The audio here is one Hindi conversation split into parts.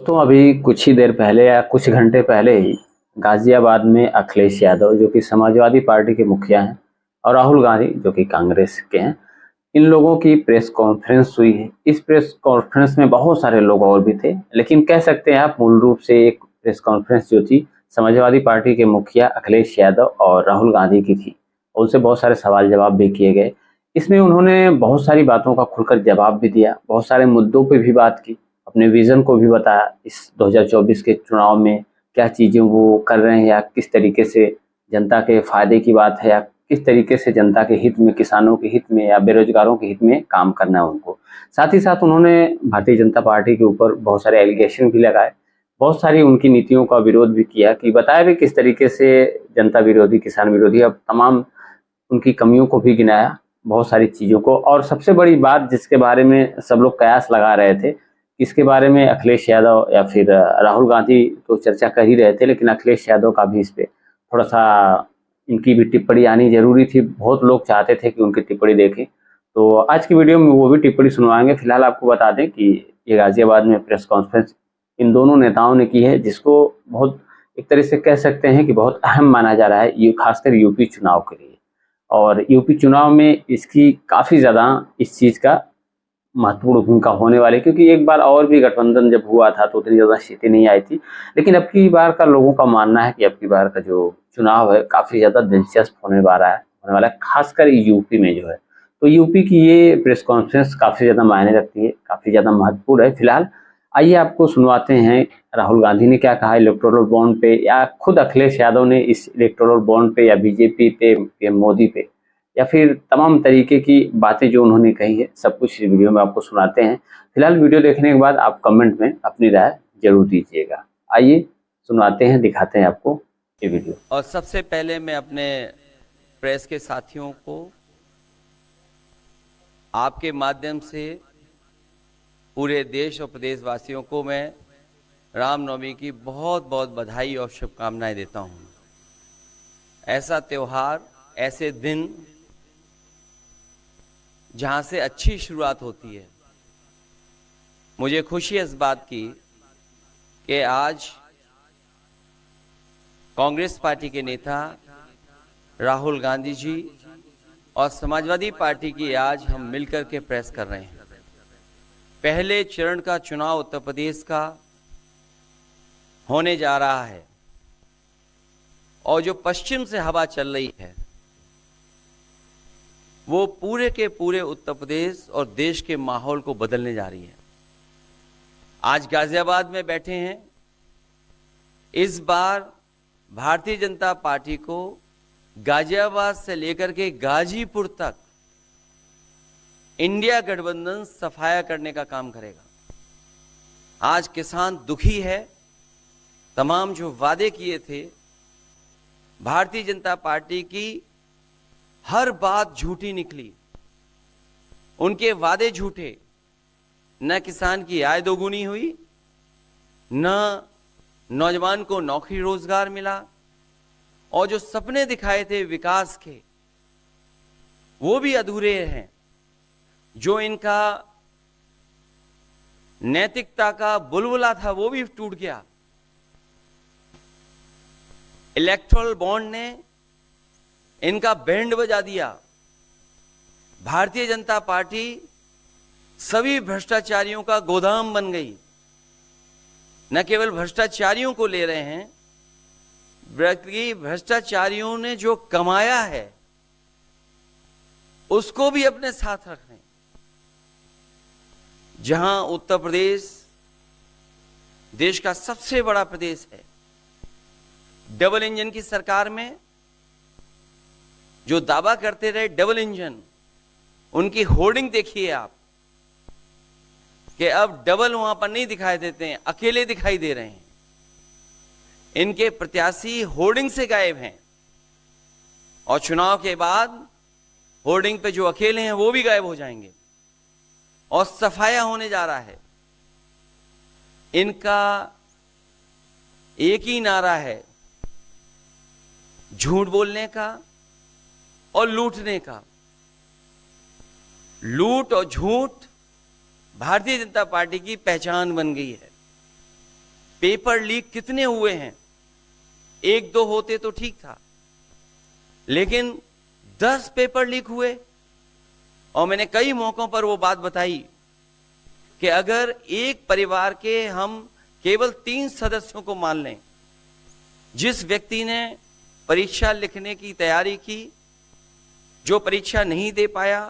दोस्तों अभी कुछ ही देर पहले या कुछ घंटे पहले ही गाजियाबाद में अखिलेश यादव जो कि समाजवादी पार्टी के मुखिया हैं और राहुल गांधी जो कि कांग्रेस के हैं, इन लोगों की प्रेस कॉन्फ्रेंस हुई है। इस प्रेस कॉन्फ्रेंस में बहुत सारे लोग और भी थे, लेकिन कह सकते हैं आप मूल रूप से एक प्रेस कॉन्फ्रेंस जो थी समाजवादी पार्टी के मुखिया अखिलेश यादव और राहुल गांधी की थी। उनसे बहुत सारे सवाल जवाब भी किए गए। इसमें उन्होंने बहुत सारी बातों का खुलकर जवाब भी दिया, बहुत सारे मुद्दों पे भी बात की, अपने विजन को भी बताया इस 2024 के चुनाव में क्या चीज़ें वो कर रहे हैं या किस तरीके से जनता के फायदे की बात है या किस तरीके से जनता के हित में, किसानों के हित में या बेरोजगारों के हित में काम करना है उनको। साथ ही साथ उन्होंने भारतीय जनता पार्टी के ऊपर बहुत सारे एलिगेशन भी लगाए, बहुत सारी उनकी नीतियों का विरोध भी किया, कि बताया भी किस तरीके से जनता विरोधी, किसान विरोधी, अब तमाम उनकी कमियों को भी गिनाया, बहुत सारी चीज़ों को। और सबसे बड़ी बात जिसके बारे में सब लोग कयास लगा रहे थे, इसके बारे में अखिलेश यादव या फिर राहुल गांधी तो चर्चा कर ही रहे थे, लेकिन अखिलेश यादव का भी इस पे थोड़ा सा इनकी भी टिप्पणी आनी जरूरी थी। बहुत लोग चाहते थे कि उनकी टिप्पणी देखें, तो आज की वीडियो में वो भी टिप्पणी सुनवाएंगे। फिलहाल आपको बता दें कि ये गाजियाबाद में प्रेस कॉन्फ्रेंस इन दोनों नेताओं ने की है, जिसको बहुत एक तरह से कह सकते हैं कि बहुत अहम माना जा रहा है, ये खासकर यूपी चुनाव के लिए। और यूपी चुनाव में इसकी काफ़ी ज़्यादा इस चीज़ का महत्वपूर्ण भूमिका होने वाली है, क्योंकि एक बार और भी गठबंधन जब हुआ था तो उतनी ज़्यादा सीटें नहीं आई थी, लेकिन अब की बार का लोगों का मानना है कि अब की बार का जो चुनाव है काफ़ी ज़्यादा दिलचस्प होने वाला है, खासकर यूपी में जो है। तो यूपी की ये प्रेस कॉन्फ्रेंस काफ़ी ज़्यादा मायने रखती है, काफ़ी ज़्यादा महत्वपूर्ण है। फिलहाल आइए आपको सुनवाते हैं राहुल गांधी ने क्या कहा इलेक्टोरल बॉन्ड पे, या खुद अखिलेश यादव ने इस इलेक्टोरल बॉन्ड पे, या बीजेपी पे, पीएम मोदी पे, या फिर तमाम तरीके की बातें जो उन्होंने कही है, सब कुछ इस वीडियो में आपको सुनाते हैं। फिलहाल वीडियो देखने के बाद आप कमेंट में अपनी राय जरूर दीजिएगा। आइए सुनाते हैं, दिखाते हैं आपको ये वीडियो। और सबसे पहले मैं अपने प्रेस के साथियों को आपके माध्यम से पूरे देश और प्रदेशवासियों को मैं रामनवमी की बहुत बहुत बधाई और शुभकामनाएं देता हूं। ऐसा त्योहार, ऐसे दिन जहां से अच्छी शुरुआत होती है। मुझे खुशी है इस बात की कि आज कांग्रेस पार्टी के नेता राहुल गांधी जी और समाजवादी पार्टी की आज हम मिलकर के प्रेस कर रहे हैं। पहले चरण का चुनाव उत्तर प्रदेश का होने जा रहा है और जो पश्चिम से हवा चल रही है वो पूरे के पूरे उत्तर प्रदेश और देश के माहौल को बदलने जा रही है। आज गाजियाबाद में बैठे हैं। इस बार भारतीय जनता पार्टी को गाजियाबाद से लेकर के गाजीपुर तक इंडिया गठबंधन सफाया करने का काम करेगा। आज किसान दुखी है। तमाम जो वादे किए थे, भारतीय जनता पार्टी की हर बात झूठी निकली। उनके वादे झूठे। न किसान की आय दोगुनी हुई, न नौजवान को नौकरी रोजगार मिला, और जो सपने दिखाए थे विकास के वो भी अधूरे हैं। जो इनका नैतिकता का बुलबुला था वो भी टूट गया। इलेक्टोरल बॉन्ड ने इनका बैंड बजा दिया। भारतीय जनता पार्टी सभी भ्रष्टाचारियों का गोदाम बन गई। न केवल भ्रष्टाचारियों को ले रहे हैं, बल्कि भ्रष्टाचारियों ने जो कमाया है उसको भी अपने साथ रख रहे हैं। जहां उत्तर प्रदेश देश का सबसे बड़ा प्रदेश है, डबल इंजन की सरकार में जो दावा करते रहे डबल इंजन, उनकी होर्डिंग देखिए आप कि अब डबल वहां पर नहीं दिखाई देते हैं, अकेले दिखाई दे रहे हैं। इनके प्रत्याशी होर्डिंग से गायब हैं और चुनाव के बाद होर्डिंग पे जो अकेले हैं वो भी गायब हो जाएंगे और सफाया होने जा रहा है। इनका एक ही नारा है, झूठ बोलने का और लूटने का। लूट और झूठ भारतीय जनता पार्टी की पहचान बन गई है। पेपर लीक कितने हुए हैं? एक दो होते तो ठीक था, लेकिन 10 पेपर लीक हुए। और मैंने कई मौकों पर वो बात बताई कि अगर एक परिवार के हम केवल 3 सदस्यों को मान लें, जिस व्यक्ति ने परीक्षा लिखने की तैयारी की, जो परीक्षा नहीं दे पाया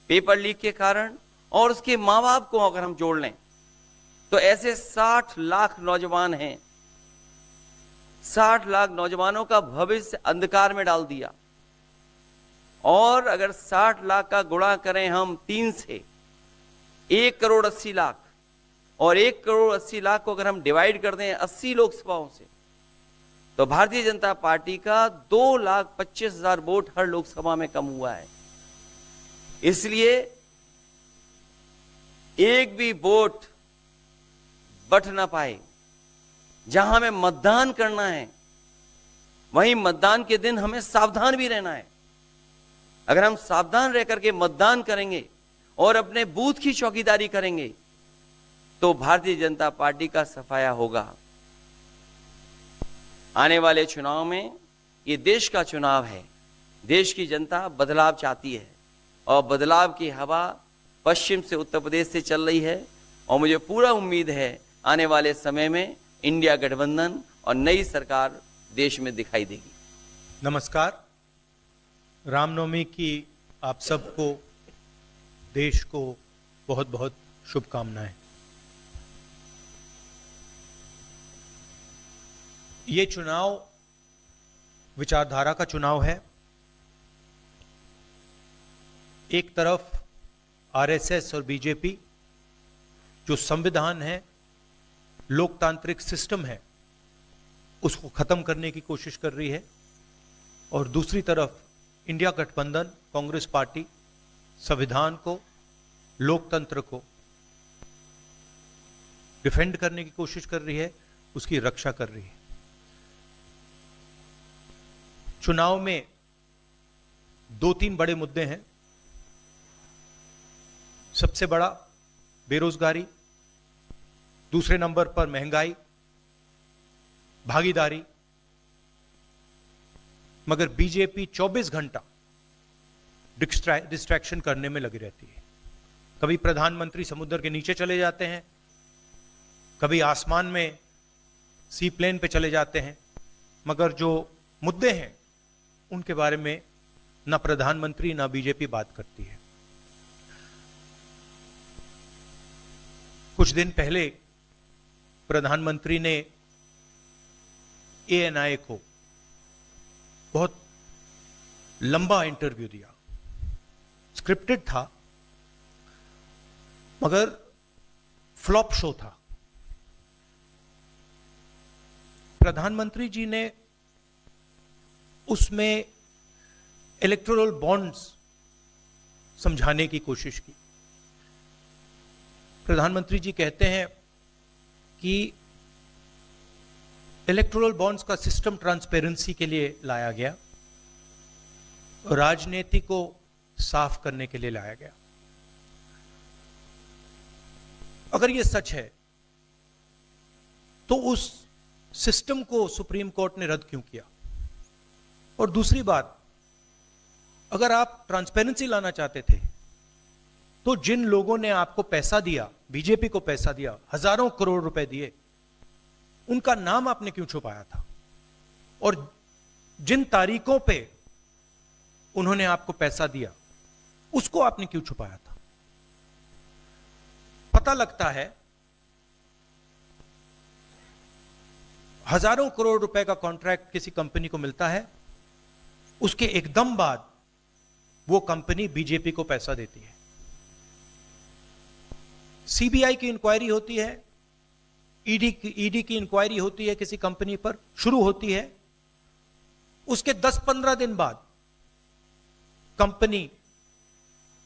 पेपर लीक के कारण, और उसके मां बाप को अगर हम जोड़ लें, तो ऐसे 60 लाख नौजवान हैं। 60 लाख नौजवानों का भविष्य अंधकार में डाल दिया। और अगर 60 लाख का गुणा करें हम 3 से, 1 करोड़ 80 लाख, और 1 करोड़ 80 लाख को अगर हम डिवाइड कर दें 80 लोकसभाओं से, तो भारतीय जनता पार्टी का 2,25,000 वोट हर लोकसभा में कम हुआ है। इसलिए एक भी वोट बट ना पाए। जहां हमें मतदान करना है, वहीं मतदान के दिन हमें सावधान भी रहना है। अगर हम सावधान रह करके मतदान करेंगे और अपने बूथ की चौकीदारी करेंगे, तो भारतीय जनता पार्टी का सफाया होगा। आने वाले चुनाव में ये देश का चुनाव है। देश की जनता बदलाव चाहती है, और बदलाव की हवा पश्चिम से उत्तर प्रदेश से चल रही है। और मुझे पूरा उम्मीद है आने वाले समय में इंडिया गठबंधन और नई सरकार देश में दिखाई देगी। नमस्कार। रामनवमी की आप सबको, देश को बहुत बहुत शुभकामनाएं। ये चुनाव विचारधारा का चुनाव है। एक तरफ आरएसएस और बीजेपी, जो संविधान है, लोकतांत्रिक सिस्टम है, उसको खत्म करने की कोशिश कर रही है, और दूसरी तरफ इंडिया गठबंधन, कांग्रेस पार्टी संविधान को, लोकतंत्र को डिफेंड करने की कोशिश कर रही है, उसकी रक्षा कर रही है। चुनाव में 2-3 बड़े मुद्दे हैं। सबसे बड़ा बेरोजगारी, दूसरे नंबर पर महंगाई, भागीदारी। मगर बीजेपी 24 घंटा डिस्ट्रैक्शन करने में लगी रहती है। कभी प्रधानमंत्री समुद्र के नीचे चले जाते हैं, कभी आसमान में सी प्लेन पे चले जाते हैं, मगर जो मुद्दे हैं उनके बारे में ना प्रधानमंत्री ना बीजेपी बात करती है। कुछ दिन पहले प्रधानमंत्री ने एएनआई को बहुत लंबा इंटरव्यू दिया। स्क्रिप्टेड था, मगर फ्लॉप शो था। प्रधानमंत्री जी ने उसमें इलेक्टोरल बॉन्ड्स समझाने की कोशिश की। प्रधानमंत्री जी कहते हैं कि इलेक्टोरल बॉन्ड्स का सिस्टम ट्रांसपेरेंसी के लिए लाया गया, राजनीति को साफ करने के लिए लाया गया। अगर यह सच है तो उस सिस्टम को सुप्रीम कोर्ट ने रद्द क्यों किया? और दूसरी बात, अगर आप ट्रांसपेरेंसी लाना चाहते थे तो जिन लोगों ने आपको पैसा दिया, बीजेपी को पैसा दिया, हजारों करोड़ रुपए दिए, उनका नाम आपने क्यों छुपाया था? और जिन तारीखों पे उन्होंने आपको पैसा दिया, उसको आपने क्यों छुपाया था? पता लगता है हजारों करोड़ रुपए का कॉन्ट्रैक्ट किसी कंपनी को मिलता है, उसके एकदम बाद वो कंपनी बीजेपी को पैसा देती है। सीबीआई की इंक्वायरी होती है, ईडी की इंक्वायरी होती है, किसी कंपनी पर शुरू होती है। उसके 10-15 दिन बाद कंपनी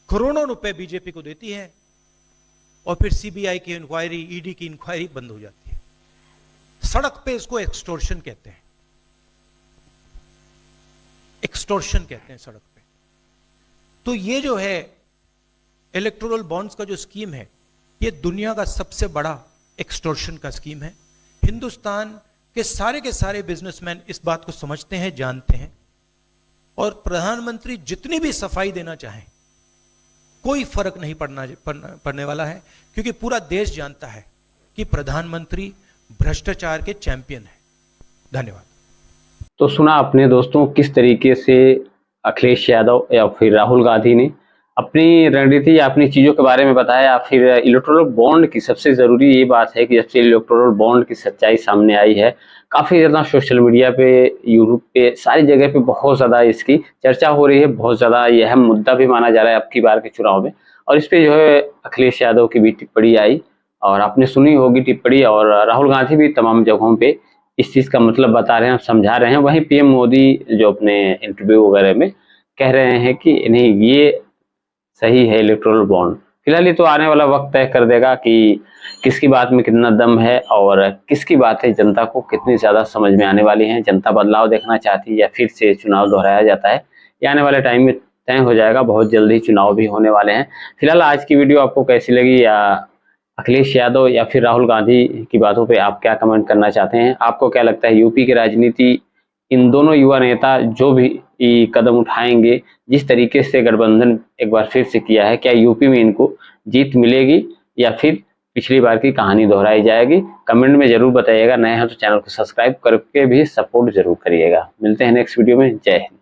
करोड़ों रुपए बीजेपी को देती है, और फिर सीबीआई की इंक्वायरी, ईडी की इंक्वायरी बंद हो जाती है। सड़क पे इसको एक्सटॉर्शन कहते हैं। एक्सटॉर्शन कहते हैं सड़क पे। तो ये जो है इलेक्टोरल बॉन्ड्स का जो स्कीम है, ये दुनिया का सबसे बड़ा एक्सटॉर्शन का स्कीम है। हिंदुस्तान के सारे बिजनेसमैन इस बात को समझते हैं, जानते हैं, और प्रधानमंत्री जितनी भी सफाई देना चाहें कोई फर्क नहीं पड़ने वाला है, क्योंकि पूरा देश जानता है कि प्रधानमंत्री भ्रष्टाचार के चैंपियन है। धन्यवाद। तो सुना अपने दोस्तों किस तरीके से अखिलेश यादव या फिर राहुल गांधी ने अपनी रणनीति या अपनी चीज़ों के बारे में बताया। फिर इलेक्टोरल बॉन्ड की सबसे ज़रूरी ये बात है कि जब से इलेक्टोरल बॉन्ड की सच्चाई सामने आई है, काफ़ी ज़्यादा सोशल मीडिया पे, यूट्यूब पे, सारी जगह पे बहुत ज़्यादा इसकी चर्चा हो रही है। बहुत ज़्यादा ये अहम मुद्दा भी माना जा रहा है अब की बार के चुनाव में। और इस पर जो है अखिलेश यादव की भी टिप्पणी आई और आपने सुनी होगी टिप्पणी, और राहुल गांधी भी तमाम जगहों पर इस चीज़ का मतलब बता रहे हैं, समझा रहे हैं। वहीं पीएम मोदी जो अपने इंटरव्यू वगैरह में कह रहे हैं कि नहीं, ये सही है इलेक्टोरल बॉन्ड। फिलहाल ये तो आने वाला वक्त तय कर देगा कि किसकी बात में कितना दम है और किसकी बातें जनता को कितनी ज़्यादा समझ में आने वाली हैं। जनता बदलाव देखना चाहती है या फिर से चुनाव दोहराया जाता है, ये आने वाले टाइम में तय हो जाएगा। बहुत जल्दी चुनाव भी होने वाले हैं। फिलहाल आज की वीडियो आपको कैसी लगी, या अखिलेश यादव या फिर राहुल गांधी की बातों पे आप क्या कमेंट करना चाहते हैं? आपको क्या लगता है यूपी की राजनीति, इन दोनों युवा नेता जो भी कदम उठाएंगे, जिस तरीके से गठबंधन एक बार फिर से किया है, क्या यूपी में इनको जीत मिलेगी या फिर पिछली बार की कहानी दोहराई जाएगी? कमेंट में जरूर बताइएगा। नए हैं तो चैनल को सब्सक्राइब करके भी सपोर्ट जरूर करिएगा। मिलते हैं नेक्स्ट वीडियो में। जय हिंद।